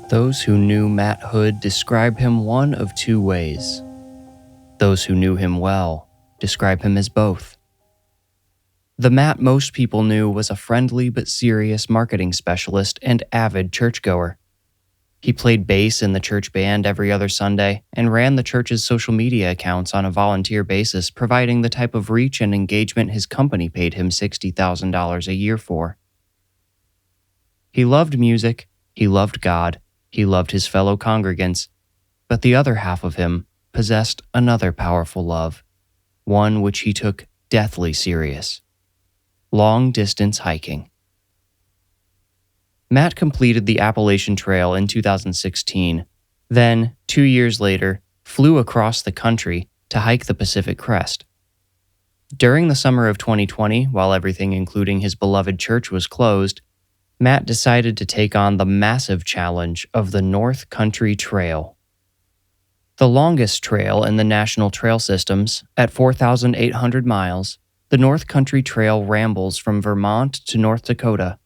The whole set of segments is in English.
Those who knew Matt Hood describe him one of two ways. Those who knew him well describe him as both. The Matt most people knew was a friendly but serious marketing specialist and avid churchgoer. He played bass in the church band every other Sunday and ran the church's social media accounts on a volunteer basis, providing the type of reach and engagement his company paid him $60,000 a year for. He loved music, he loved God, he loved his fellow congregants, but the other half of him possessed another powerful love, one which he took deathly serious: long-distance hiking. Matt completed the Appalachian Trail in 2016, then, 2 years later, flew across the country to hike the Pacific Crest. During the summer of 2020, while everything including his beloved church was closed, Matt decided to take on the massive challenge of the North Country Trail. The longest trail in the national trail systems, at 4,800 miles, the North Country Trail rambles from Vermont to North Dakota.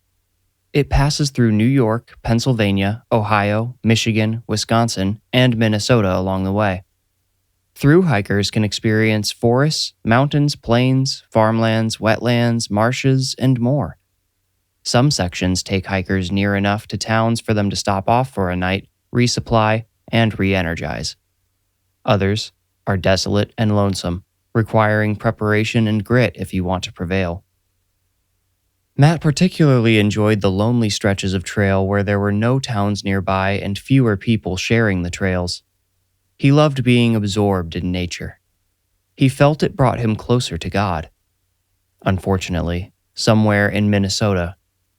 It passes through New York, Pennsylvania, Ohio, Michigan, Wisconsin, and Minnesota along the way. Through hikers can experience forests, mountains, plains, farmlands, wetlands, marshes, and more. Some sections take hikers near enough to towns for them to stop off for a night, resupply, and re-energize. Others are desolate and lonesome, requiring preparation and grit if you want to prevail. Matt particularly enjoyed the lonely stretches of trail where there were no towns nearby and fewer people sharing the trails. He loved being absorbed in nature. He felt it brought him closer to God. Unfortunately, somewhere in Minnesota,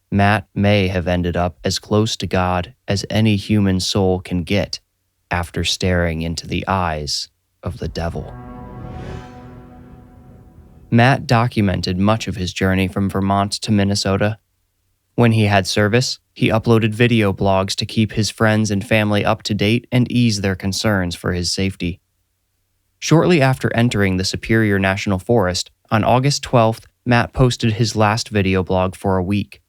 Matt may have ended up as close to God as any human soul can get after staring into the eyes of the devil. Matt documented much of his journey from Vermont to Minnesota. When he had service, he uploaded video blogs to keep his friends and family up to date and ease their concerns for his safety. Shortly after entering the Superior National Forest, on August 12th, Matt posted his last video blog for a week.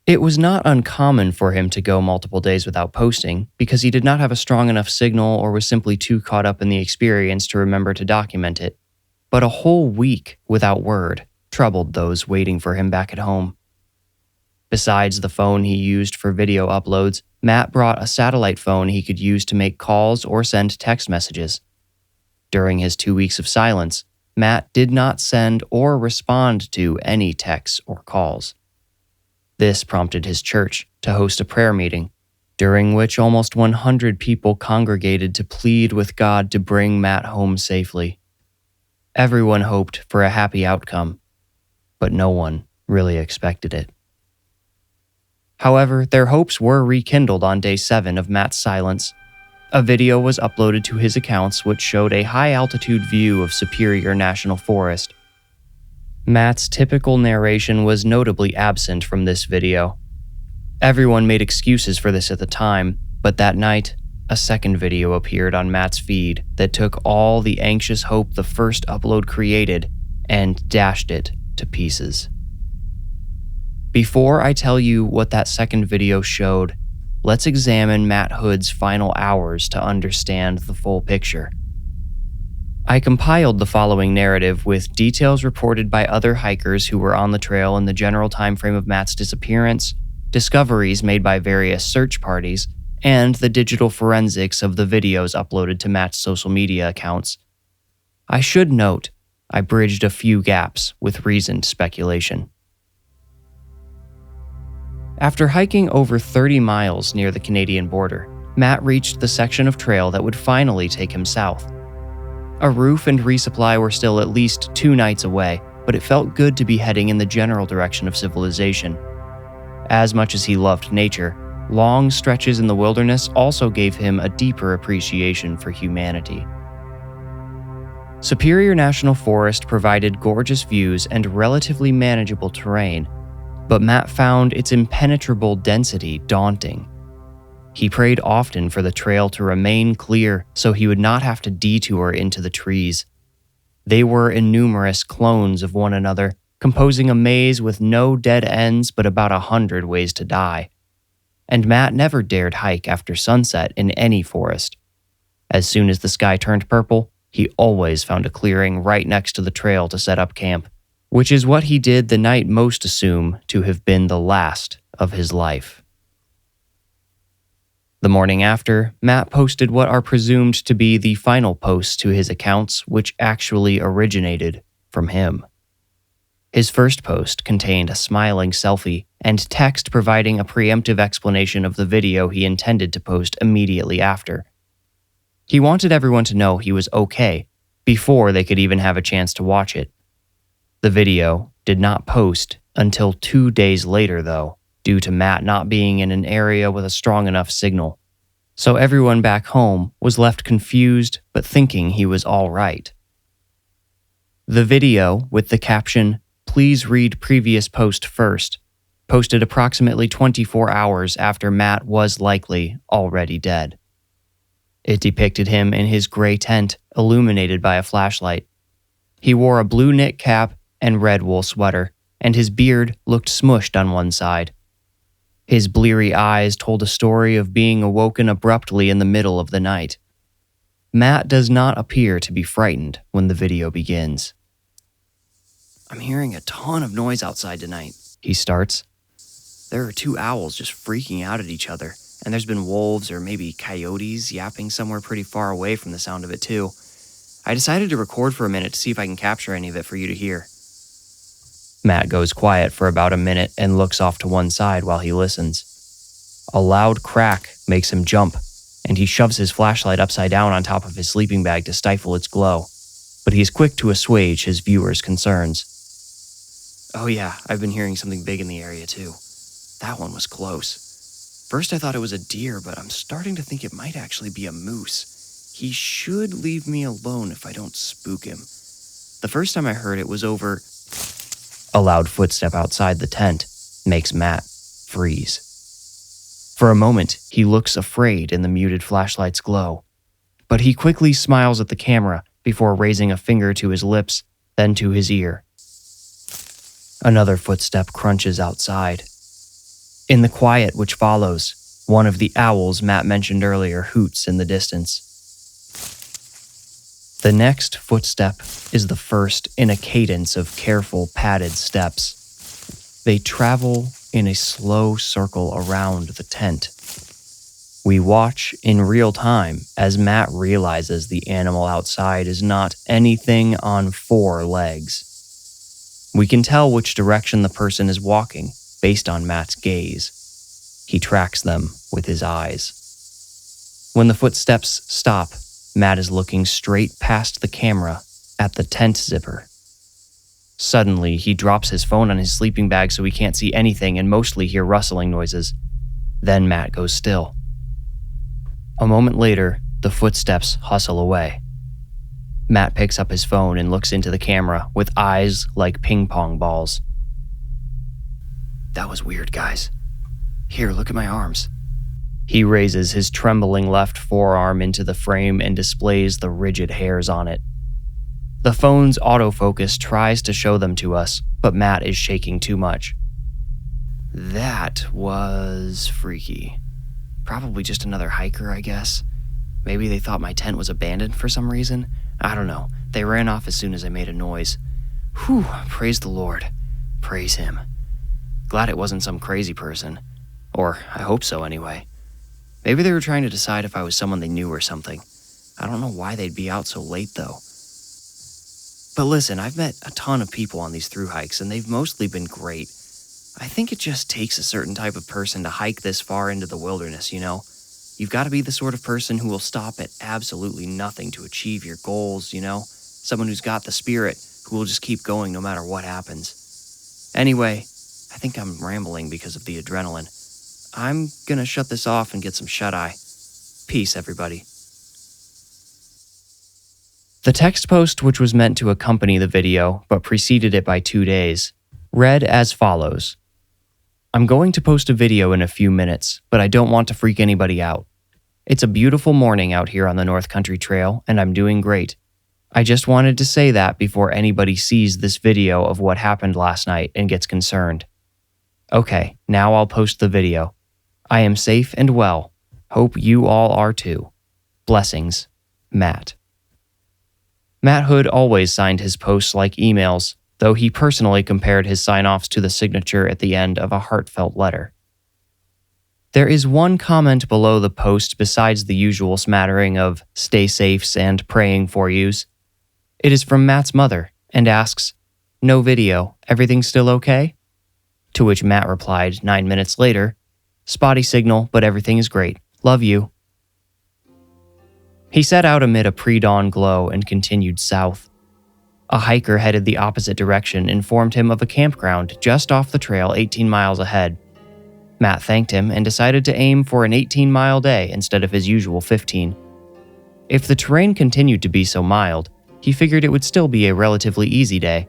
It was not uncommon for him to go multiple days without posting because he did not have a strong enough signal or was simply too caught up in the experience to remember to document it. But a whole week without word troubled those waiting for him back at home. Besides the phone he used for video uploads, Matt brought a satellite phone he could use to make calls or send text messages. During his 2 weeks of silence, Matt did not send or respond to any texts or calls. This prompted his church to host a prayer meeting, during which almost 100 people congregated to plead with God to bring Matt home safely. Everyone hoped for a happy outcome, but no one really expected it. However, their hopes were rekindled on day 7 of Matt's silence. A video was uploaded to his accounts which showed a high-altitude view of Superior National Forest. Matt's typical narration was notably absent from this video. Everyone made excuses for this at the time, but that night, a second video appeared on Matt's feed that took all the anxious hope the first upload created and dashed it to pieces. Before I tell you what that second video showed, let's examine Matt Hood's final hours to understand the full picture. I compiled the following narrative with details reported by other hikers who were on the trail in the general time frame of Matt's disappearance, discoveries made by various search parties, and the digital forensics of the videos uploaded to Matt's social media accounts. I should note, I bridged a few gaps with reasoned speculation. After hiking over 30 miles near the Canadian border, Matt reached the section of trail that would finally take him south. A roof and resupply were still at least 2 nights away, but it felt good to be heading in the general direction of civilization. As much as he loved nature, long stretches in the wilderness also gave him a deeper appreciation for humanity. Superior National Forest provided gorgeous views and relatively manageable terrain, but Matt found its impenetrable density daunting. He prayed often for the trail to remain clear so he would not have to detour into the trees. They were innumerous clones of one another, composing a maze with no dead ends but about 100 ways to die. and Matt never dared hike after sunset in any forest. As soon as the sky turned purple, he always found a clearing right next to the trail to set up camp, which is what he did the night most assume to have been the last of his life. The morning after, Matt posted what are presumed to be the final posts to his accounts, which actually originated from him. His first post contained a smiling selfie and text providing a preemptive explanation of the video he intended to post immediately after. He wanted everyone to know he was okay before they could even have a chance to watch it. The video did not post until 2 days later, though, due to Matt not being in an area with a strong enough signal. So everyone back home was left confused but thinking he was all right. The video, with the caption, "Please read previous post first," posted approximately 24 hours after Matt was likely already dead. It depicted him in his gray tent, illuminated by a flashlight. He wore a blue knit cap and red wool sweater, and his beard looked smushed on one side. His bleary eyes told a story of being awoken abruptly in the middle of the night. Matt does not appear to be frightened when the video begins. "I'm hearing a ton of noise outside tonight," he starts. "There are 2 owls just freaking out at each other, and there's been wolves or maybe coyotes yapping somewhere pretty far away from the sound of it too. I decided to record for a minute to see if I can capture any of it for you to hear." Matt goes quiet for about a minute and looks off to one side while he listens. A loud crack makes him jump, and he shoves his flashlight upside down on top of his sleeping bag to stifle its glow, but he's quick to assuage his viewers' concerns. "Oh yeah, I've been hearing something big in the area too. That one was close. First I thought it was a deer, but I'm starting to think it might actually be a moose. He should leave me alone if I don't spook him. The first time I heard it was over..." A loud footstep outside the tent makes Matt freeze. For a moment, he looks afraid in the muted flashlight's glow, but he quickly smiles at the camera before raising a finger to his lips, then to his ear. Another footstep crunches outside. In the quiet which follows, one of the owls Matt mentioned earlier hoots in the distance. The next footstep is the first in a cadence of careful, padded steps. They travel in a slow circle around the tent. We watch in real time as Matt realizes the animal outside is not anything on 4 legs. We can tell which direction the person is walking based on Matt's gaze. He tracks them with his eyes. When the footsteps stop, Matt is looking straight past the camera at the tent zipper. Suddenly, he drops his phone on his sleeping bag so he can't see anything and mostly hear rustling noises. Then Matt goes still. A moment later, the footsteps hustle away. Matt picks up his phone and looks into the camera with eyes like ping pong balls. "That was weird, guys. Here, look at my arms." He raises his trembling left forearm into the frame and displays the rigid hairs on it. The phone's autofocus tries to show them to us, but Matt is shaking too much. "That was freaky. Probably just another hiker, I guess. Maybe they thought my tent was abandoned for some reason. I don't know. They ran off as soon as I made a noise. Whew, praise the Lord. Praise him. Glad it wasn't some crazy person. Or, I hope so anyway. Maybe they were trying to decide if I was someone they knew or something. I don't know why they'd be out so late, though. But listen, I've met a ton of people on these thru hikes, and they've mostly been great. I think it just takes a certain type of person to hike this far into the wilderness, you know? You've got to be the sort of person who will stop at absolutely nothing to achieve your goals, you know? Someone who's got the spirit, who will just keep going no matter what happens. Anyway, I think I'm rambling because of the adrenaline. I'm gonna shut this off and get some shut-eye. Peace, everybody. The text post, which was meant to accompany the video, but preceded it by 2 days, read as follows. "I'm going to post a video in a few minutes, but I don't want to freak anybody out. It's a beautiful morning out here on the North Country Trail, and I'm doing great. I just wanted to say that before anybody sees this video of what happened last night and gets concerned. Okay, now I'll post the video. I am safe and well. Hope you all are too. Blessings, Matt. Matt Hood always signed his posts like emails, though he personally compared his sign-offs to the signature at the end of a heartfelt letter. There is one comment below the post besides the usual smattering of stay safes and praying for yous. It is from Matt's mother and asks, "No video, everything still okay?" To which Matt replied 9 minutes later, "Spotty signal, but everything is great. Love you." He set out amid a pre-dawn glow and continued south. A hiker headed the opposite direction informed him of a campground just off the trail 18 miles ahead. Matt thanked him and decided to aim for an 18-mile day instead of his usual 15. If the terrain continued to be so mild, he figured it would still be a relatively easy day.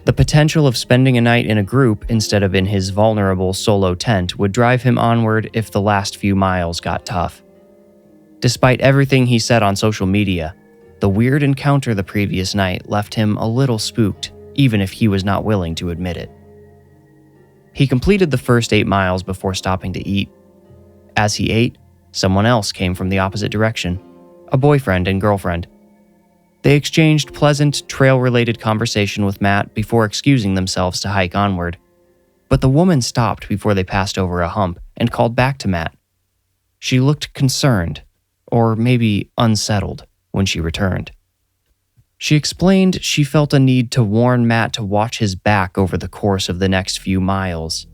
The potential of spending a night in a group instead of in his vulnerable solo tent would drive him onward if the last few miles got tough. Despite everything he said on social media, the weird encounter the previous night left him a little spooked, even if he was not willing to admit it. He completed the first 8 miles before stopping to eat. As he ate, someone else came from the opposite direction, a boyfriend and girlfriend. They exchanged pleasant, trail-related conversation with Matt before excusing themselves to hike onward. But the woman stopped before they passed over a hump and called back to Matt. She looked concerned, or maybe unsettled, when she returned. She explained she felt a need to warn Matt to watch his back over the course of the next few miles.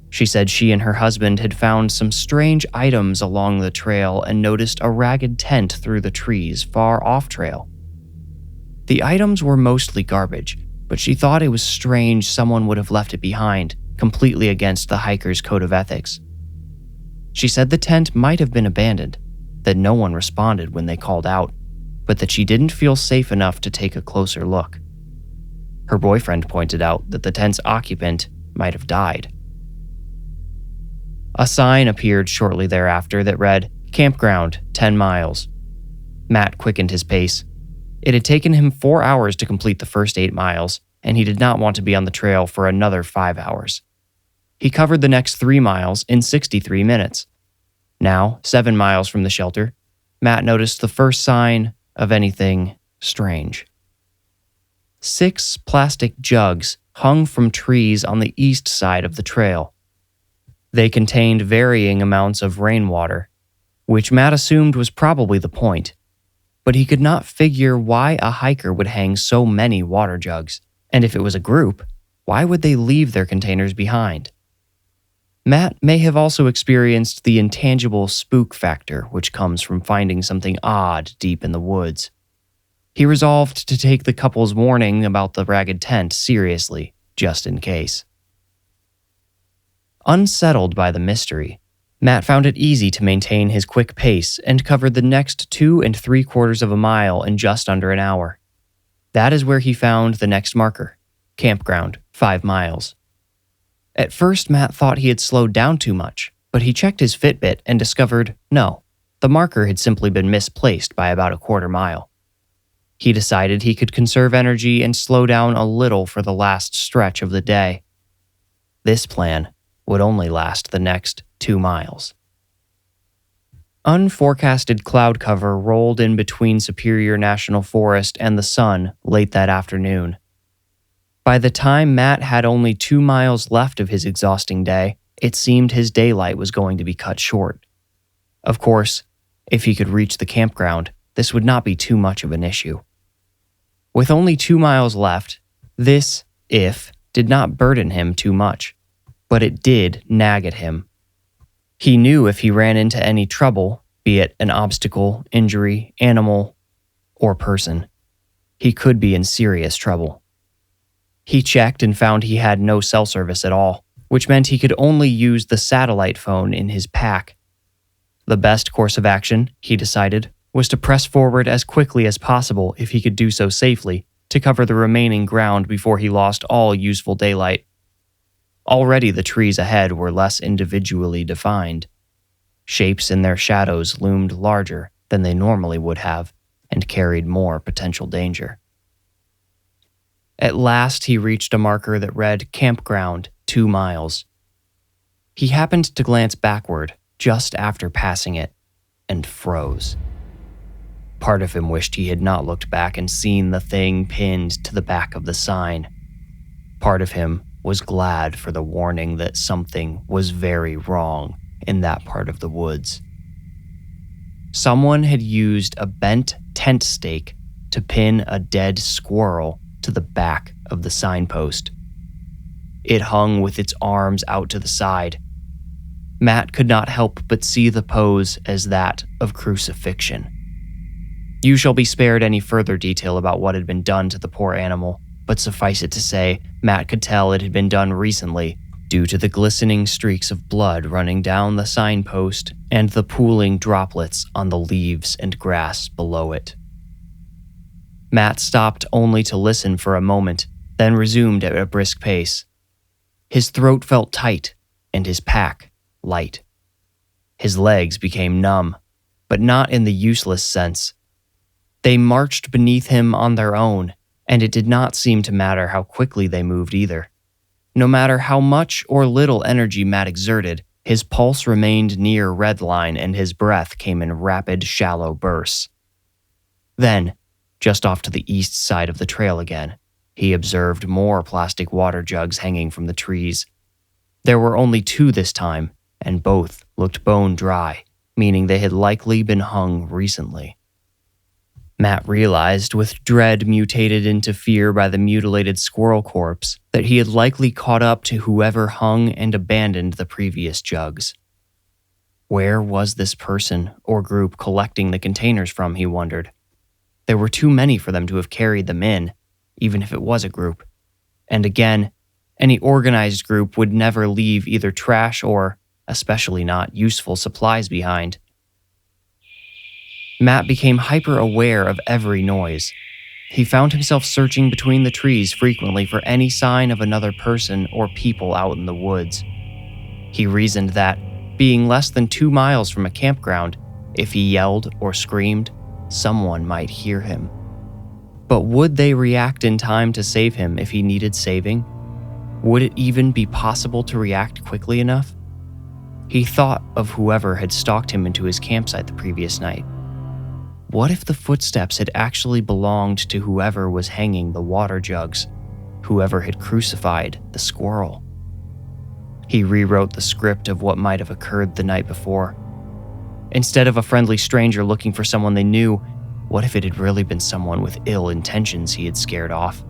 She said she and her husband had found some strange items along the trail and noticed a ragged tent through the trees far off trail. The items were mostly garbage, but she thought it was strange someone would have left it behind, completely against the hiker's code of ethics. She said the tent might have been abandoned, that no one responded when they called out, but that she didn't feel safe enough to take a closer look. Her boyfriend pointed out that the tent's occupant might have died. A sign appeared shortly thereafter that read, "Campground, 10 miles." Matt quickened his pace. It had taken him 4 hours to complete the first 8 miles, and he did not want to be on the trail for another 5 hours. He covered the next 3 miles in 63 minutes. Now, 7 miles from the shelter, Matt noticed the first sign of anything strange. 6 plastic jugs hung from trees on the east side of the trail. They contained varying amounts of rainwater, which Matt assumed was probably the point, but he could not figure why a hiker would hang so many water jugs, and if it was a group, why would they leave their containers behind? Matt may have also experienced the intangible spook factor which comes from finding something odd deep in the woods. He resolved to take the couple's warning about the ragged tent seriously, just in case. Unsettled by the mystery, Matt found it easy to maintain his quick pace and covered the next 2 3/4 of a mile in just under an hour. That is where he found the next marker, campground, 5 miles. At first, Matt thought he had slowed down too much, but he checked his Fitbit and discovered, no, the marker had simply been misplaced by about a 1/4 mile. He decided he could conserve energy and slow down a little for the last stretch of the day. This plan would only last the next 2 miles. Unforecasted cloud cover rolled in between Superior National Forest and the sun late that afternoon. By the time Matt had only 2 miles left of his exhausting day, it seemed his daylight was going to be cut short. Of course, if he could reach the campground, this would not be too much of an issue. With only 2 miles left, this "if" did not burden him too much, but it did nag at him. He knew if he ran into any trouble, be it an obstacle, injury, animal, or person, he could be in serious trouble. He checked and found he had no cell service at all, which meant he could only use the satellite phone in his pack. The best course of action, he decided, was to press forward as quickly as possible if he could do so safely, to cover the remaining ground before he lost all useful daylight. Already the trees ahead were less individually defined. Shapes in their shadows loomed larger than they normally would have, and carried more potential danger. At last he reached a marker that read campground 2 miles. He happened to glance backward just after passing it and froze. Part of him wished he had not looked back and seen the thing pinned to the back of the sign. Part of him was glad for the warning that something was very wrong in that part of the woods. Someone had used a bent tent stake to pin a dead squirrel to the back of the signpost. It hung with its arms out to the side. Matt could not help but see the pose as that of crucifixion. You shall be spared any further detail about what had been done to the poor animal, but suffice it to say, Matt could tell it had been done recently due to the glistening streaks of blood running down the signpost and the pooling droplets on the leaves and grass below it. Matt stopped only to listen for a moment, then resumed at a brisk pace. His throat felt tight and his pack light. His legs became numb, but not in the useless sense. They marched beneath him on their own, and it did not seem to matter how quickly they moved either. No matter how much or little energy Matt exerted, his pulse remained near redline and his breath came in rapid, shallow bursts. Then, just off to the east side of the trail again, he observed more plastic water jugs hanging from the trees. There were only 2 this time, and both looked bone dry, meaning they had likely been hung recently. Matt realized, with dread mutated into fear by the mutilated squirrel corpse, that he had likely caught up to whoever hung and abandoned the previous jugs. Where was this person or group collecting the containers from, he wondered. There were too many for them to have carried them in, even if it was a group. And again, any organized group would never leave either trash or, especially not, useful supplies behind. Matt became hyper-aware of every noise. He found himself searching between the trees frequently for any sign of another person or people out in the woods. He reasoned that, being less than 2 miles from a campground, if he yelled or screamed, someone might hear him. But would they react in time to save him if he needed saving? Would it even be possible to react quickly enough? He thought of whoever had stalked him into his campsite the previous night. What if the footsteps had actually belonged to whoever was hanging the water jugs, whoever had crucified the squirrel? He rewrote the script of what might have occurred the night before. Instead of a friendly stranger looking for someone they knew, what if it had really been someone with ill intentions he had scared off?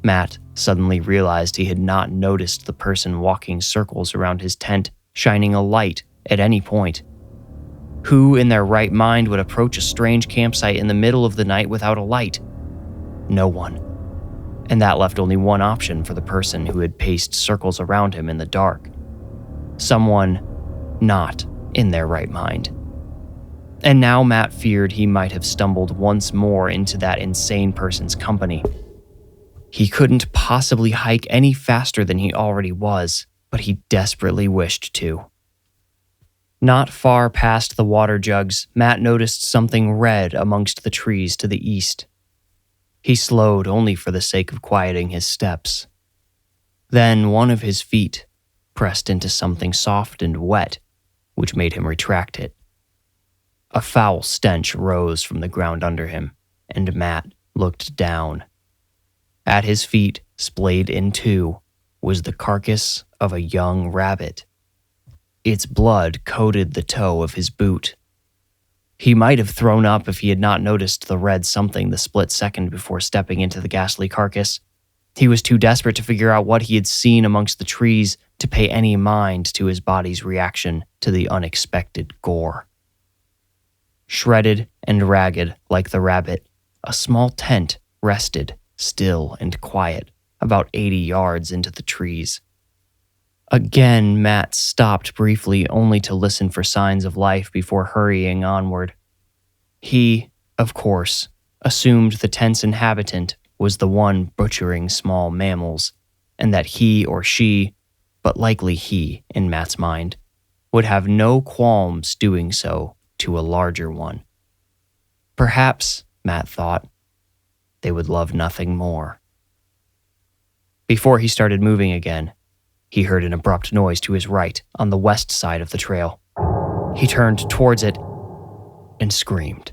Matt suddenly realized he had not noticed the person walking circles around his tent, shining a light at any point. Who in their right mind would approach a strange campsite in the middle of the night without a light? No one. And that left only one option for the person who had paced circles around him in the dark. Someone not in their right mind. And now Matt feared he might have stumbled once more into that insane person's company. He couldn't possibly hike any faster than he already was, but he desperately wished to. Not far past the water jugs, Matt noticed something red amongst the trees to the east. He slowed only for the sake of quieting his steps. Then one of his feet pressed into something soft and wet, which made him retract it. A foul stench rose from the ground under him, and Matt looked down. At his feet, splayed in 2, was the carcass of a young rabbit. Its blood coated the toe of his boot. He might have thrown up if he had not noticed the red something the split second before stepping into the ghastly carcass. He was too desperate to figure out what he had seen amongst the trees to pay any mind to his body's reaction to the unexpected gore. Shredded and ragged like the rabbit, a small tent rested, still and quiet, about 80 yards into the trees. Again, Matt stopped briefly only to listen for signs of life before hurrying onward. He, of course, assumed the tent's inhabitant was the one butchering small mammals, and that he or she, but likely he in Matt's mind, would have no qualms doing so to a larger one. Perhaps, Matt thought, they would love nothing more. Before he started moving again, he heard an abrupt noise to his right on the west side of the trail. He turned towards it and screamed.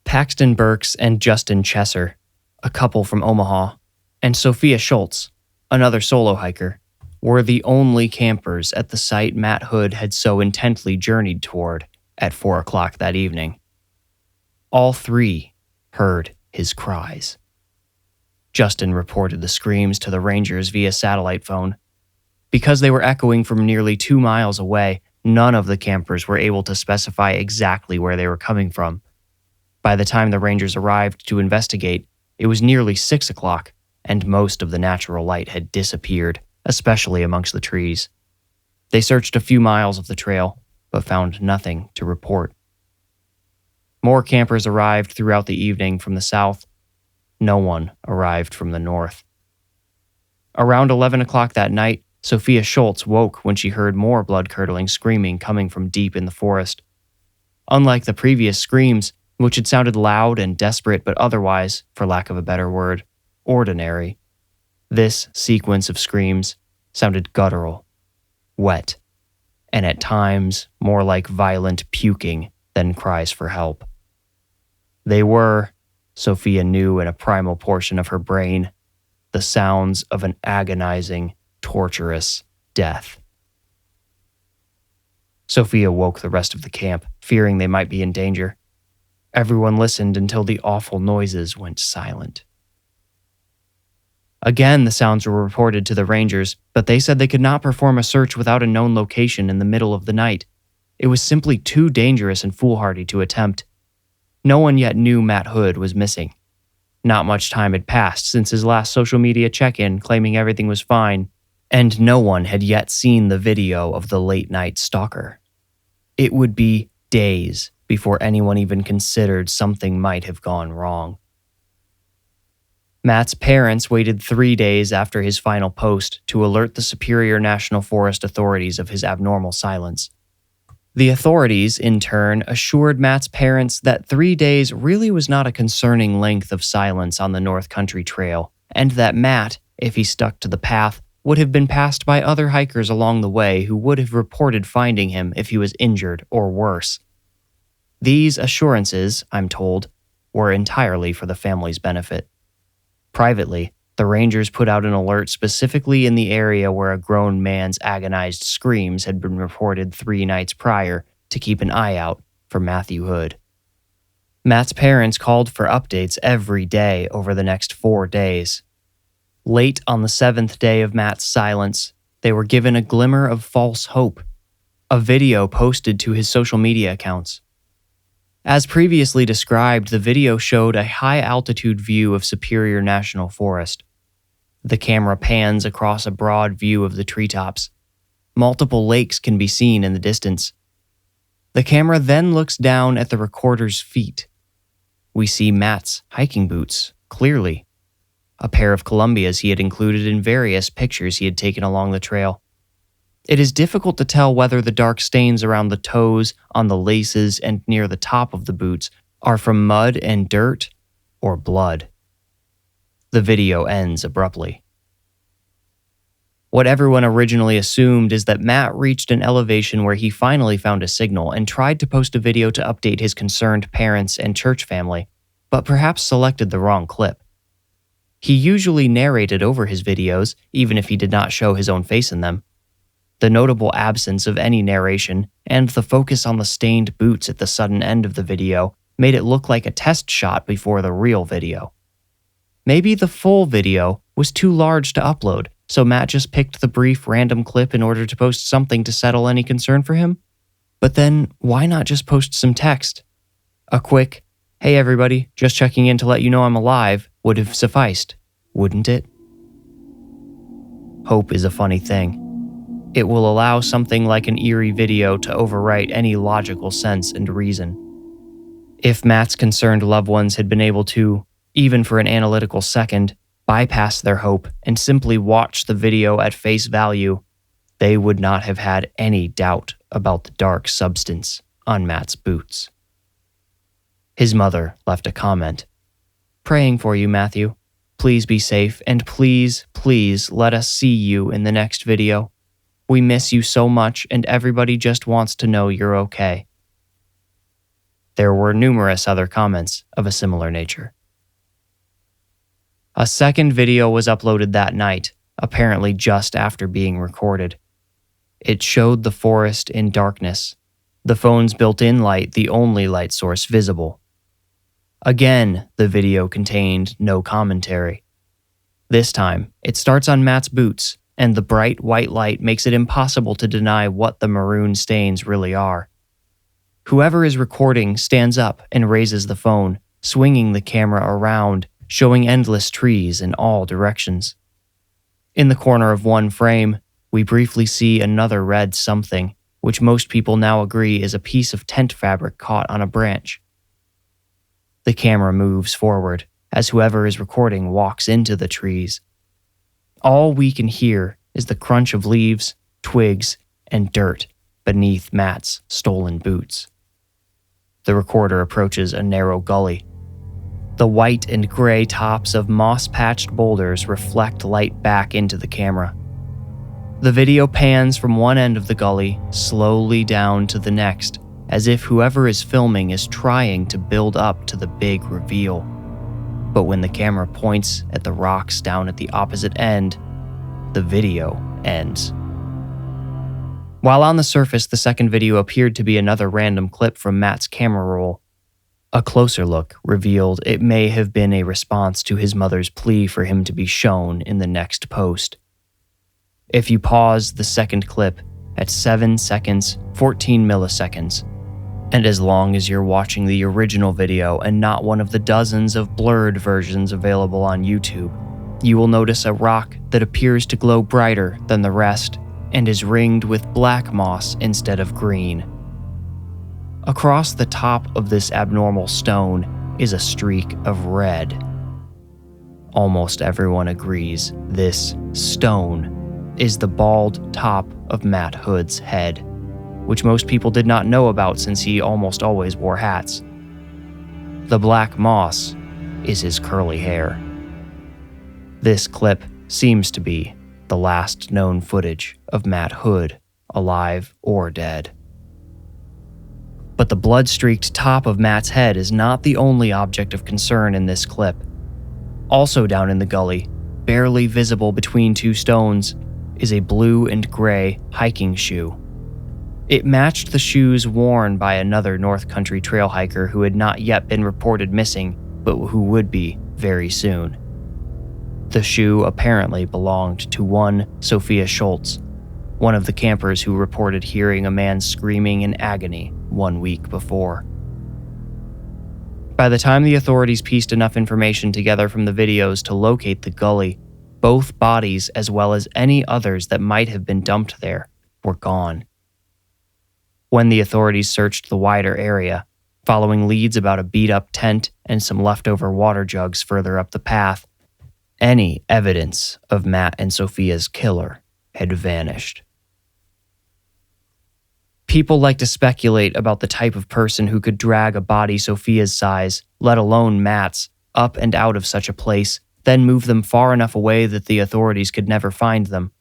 Paxton Burks and Justin Chesser, a couple from Omaha, and Sophia Schultz, another solo hiker, were the only campers at the site Matt Hood had so intently journeyed toward at 4 o'clock that evening. All three heard his cries. Justin reported the screams to the Rangers via satellite phone. Because they were echoing from nearly 2 miles away, none of the campers were able to specify exactly where they were coming from. By the time the Rangers arrived to investigate, it was nearly 6 o'clock, and most of the natural light had disappeared, especially amongst the trees. They searched a few miles of the trail, but found nothing to report. More campers arrived throughout the evening from the south. No one arrived from the north. Around 11 o'clock that night, Sophia Schultz woke when she heard more blood-curdling screaming coming from deep in the forest. Unlike the previous screams, which had sounded loud and desperate but otherwise, for lack of a better word, ordinary, this sequence of screams sounded guttural, wet, and at times more like violent puking than cries for help. They were, Sophia knew in a primal portion of her brain, the sounds of an agonizing, torturous death. Sophia woke the rest of the camp, fearing they might be in danger. Everyone listened until the awful noises went silent. Again, the sounds were reported to the Rangers, but they said they could not perform a search without a known location in the middle of the night. It was simply too dangerous and foolhardy to attempt. No one yet knew Matt Hood was missing. Not much time had passed since his last social media check-in claiming everything was fine, and no one had yet seen the video of the late-night stalker. It would be days before anyone even considered something might have gone wrong. Matt's parents waited 3 days after his final post to alert the Superior National Forest authorities of his abnormal silence. The authorities, in turn, assured Matt's parents that 3 days really was not a concerning length of silence on the North Country Trail, and that Matt, if he stuck to the path, would have been passed by other hikers along the way who would have reported finding him if he was injured or worse. These assurances, I'm told, were entirely for the family's benefit. Privately, the Rangers put out an alert specifically in the area where a grown man's agonized screams had been reported 3 nights prior to keep an eye out for Matthew Hood. Matt's parents called for updates every day over the next 4 days. Late on the 7th day of Matt's silence, they were given a glimmer of false hope, a video posted to his social media accounts. As previously described, the video showed a high-altitude view of Superior National Forest. The camera pans across a broad view of the treetops. Multiple lakes can be seen in the distance. The camera then looks down at the recorder's feet. We see Matt's hiking boots, clearly. A pair of Columbias he had included in various pictures he had taken along the trail. It is difficult to tell whether the dark stains around the toes, on the laces, and near the top of the boots are from mud and dirt or blood. The video ends abruptly. What everyone originally assumed is that Matt reached an elevation where he finally found a signal and tried to post a video to update his concerned parents and church family, but perhaps selected the wrong clip. He usually narrated over his videos, even if he did not show his own face in them. The notable absence of any narration and the focus on the stained boots at the sudden end of the video made it look like a test shot before the real video. Maybe the full video was too large to upload, so Matt just picked the brief random clip in order to post something to settle any concern for him? But then, why not just post some text? A quick, "Hey everybody, just checking in to let you know I'm alive," would have sufficed, wouldn't it? Hope is a funny thing. It will allow something like an eerie video to overwrite any logical sense and reason. If Matt's concerned loved ones had been able to, even for an analytical second, bypass their hope and simply watch the video at face value, they would not have had any doubt about the dark substance on Matt's boots. His mother left a comment. "Praying for you, Matthew. please be safe, and please, please let us see you in the next video. We miss you so much, and everybody just wants to know you're okay. There were numerous other comments of a similar nature. A second video was uploaded that night, apparently just after being recorded. It showed the forest in darkness, the phone's built-in light the only light source visible. Again, the video contained no commentary. This time, it starts on Matt's boots, and the bright white light makes it impossible to deny what the maroon stains really are. Whoever is recording stands up and raises the phone, swinging the camera around, showing endless trees in all directions. In the corner of one frame, we briefly see another red something, which most people now agree is a piece of tent fabric caught on a branch. The camera moves forward as whoever is recording walks into the trees. All we can hear is the crunch of leaves, twigs, and dirt beneath Matt's stolen boots. The recorder approaches a narrow gully. The white and gray tops of moss-patched boulders reflect light back into the camera. The video pans from one end of the gully slowly down to the next, as if whoever is filming is trying to build up to the big reveal. But when the camera points at the rocks down at the opposite end, the video ends. While on the surface, the second video appeared to be another random clip from Matt's camera roll, a closer look revealed it may have been a response to his mother's plea for him to be shown in the next post. If you pause the second clip at 7 seconds, 14 milliseconds, and as long as you're watching the original video and not one of the dozens of blurred versions available on YouTube, you will notice a rock that appears to glow brighter than the rest and is ringed with black moss instead of green. Across the top of this abnormal stone is a streak of red. Almost everyone agrees this stone is the bald top of Matt Hood's head, which most people did not know about since he almost always wore hats. The black moss is his curly hair. This clip seems to be the last known footage of Matt Hood, alive or dead. But the blood-streaked top of Matt's head is not the only object of concern in this clip. Also down in the gully, barely visible between two stones, is a blue and gray hiking shoe. It matched the shoes worn by another North Country trail hiker who had not yet been reported missing, but who would be very soon. The shoe apparently belonged to one Sophia Schultz, one of the campers who reported hearing a man screaming in agony 1 week before. By the time the authorities pieced enough information together from the videos to locate the gully, both bodies, as well as any others that might have been dumped there, were gone. When the authorities searched the wider area, following leads about a beat-up tent and some leftover water jugs further up the path, any evidence of Matt and Sophia's killer had vanished. People like to speculate about the type of person who could drag a body Sophia's size, let alone Matt's, up and out of such a place, then move them far enough away that the authorities could never find them.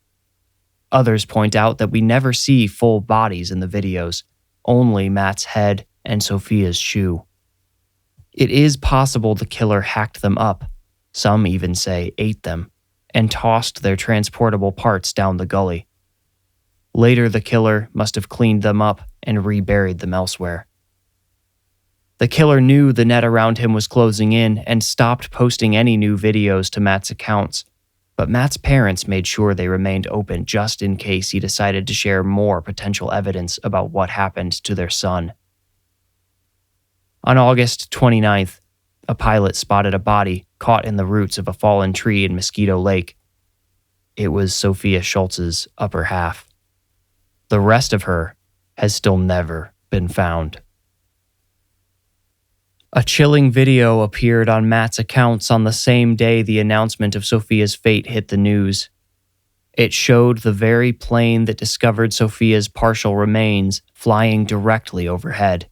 Others point out that we never see full bodies in the videos, only Matt's head and Sophia's shoe. It is possible the killer hacked them up, some even say ate them, and tossed their transportable parts down the gully. Later, the killer must have cleaned them up and reburied them elsewhere. The killer knew the net around him was closing in and stopped posting any new videos to Matt's accounts, but Matt's parents made sure they remained open just in case he decided to share more potential evidence about what happened to their son. On August 29th, a pilot spotted a body caught in the roots of a fallen tree in Mosquito Lake. It was Sophia Schultz's upper half. The rest of her has still never been found. A chilling video appeared on Matt's accounts on the same day the announcement of Sophia's fate hit the news. It showed the very plane that discovered Sophia's partial remains flying directly overhead.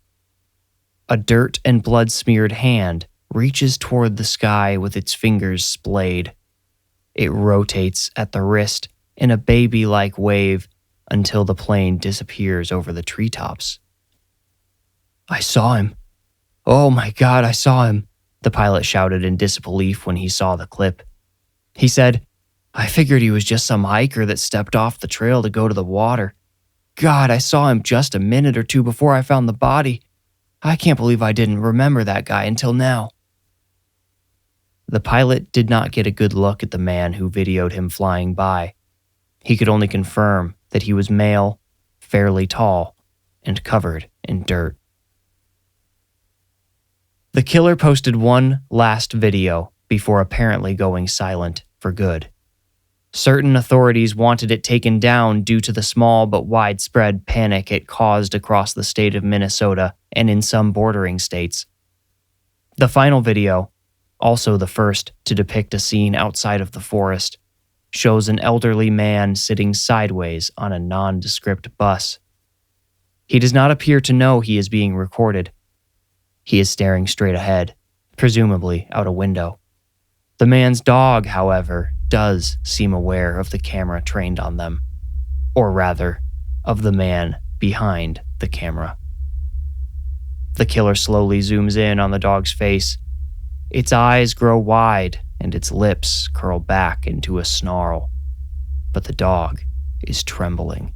A dirt and blood-smeared hand reaches toward the sky with its fingers splayed. It rotates at the wrist in a baby-like wave until the plane disappears over the treetops. "I saw him. Oh my God, I saw him," the pilot shouted in disbelief when he saw the clip. He said, "I figured he was just some hiker that stepped off the trail to go to the water. God, I saw him just a minute or two before I found the body. I can't believe I didn't remember that guy until now." The pilot did not get a good look at the man who videoed him flying by. He could only confirm that he was male, fairly tall, and covered in dirt. The killer posted one last video before apparently going silent for good. Certain authorities wanted it taken down due to the small but widespread panic it caused across the state of Minnesota and in some bordering states. The final video, also the first to depict a scene outside of the forest, shows an elderly man sitting sideways on a nondescript bus. He does not appear to know he is being recorded. He is staring straight ahead, presumably out a window. The man's dog, however, does seem aware of the camera trained on them, or rather, of the man behind the camera. The killer slowly zooms in on the dog's face. Its eyes grow wide and its lips curl back into a snarl, but the dog is trembling.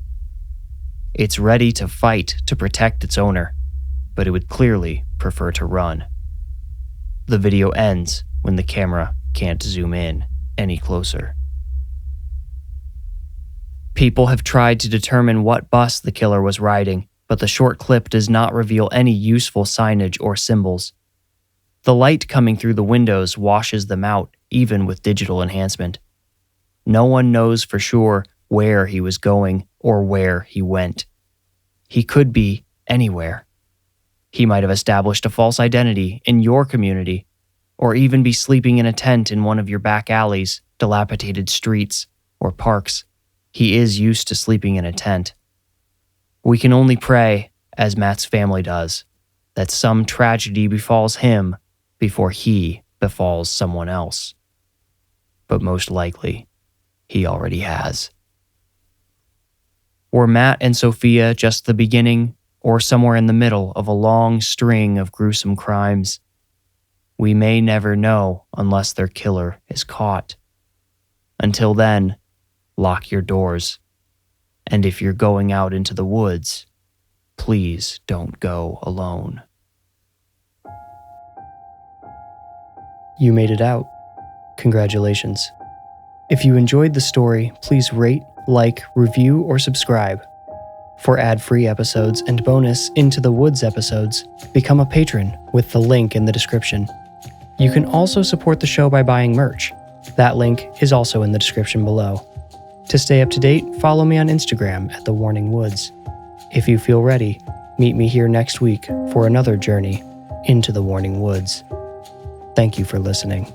It's ready to fight to protect its owner, but it would clearly prefer to run. The video ends when the camera can't zoom in any closer. People have tried to determine what bus the killer was riding, but the short clip does not reveal any useful signage or symbols. The light coming through the windows washes them out, even with digital enhancement. No one knows for sure where he was going or where he went. He could be anywhere. He might have established a false identity in your community, or even be sleeping in a tent in one of your back alleys, dilapidated streets, or parks. He is used to sleeping in a tent. We can only pray, as Matt's family does, that some tragedy befalls him before he befalls someone else. But most likely, he already has. Were Matt and Sophia just the beginning, or somewhere in the middle of a long string of gruesome crimes? We may never know unless their killer is caught. Until then, lock your doors. And if you're going out into the woods, please don't go alone. You made it out. Congratulations. If you enjoyed the story, please rate, like, review, or subscribe. For ad-free episodes and bonus Into the Woods episodes, become a patron with the link in the description. You can also support the show by buying merch. That link is also in the description below. To stay up to date, follow me on Instagram at The Warning Woods. If you feel ready, meet me here next week for another journey into the Warning Woods. Thank you for listening.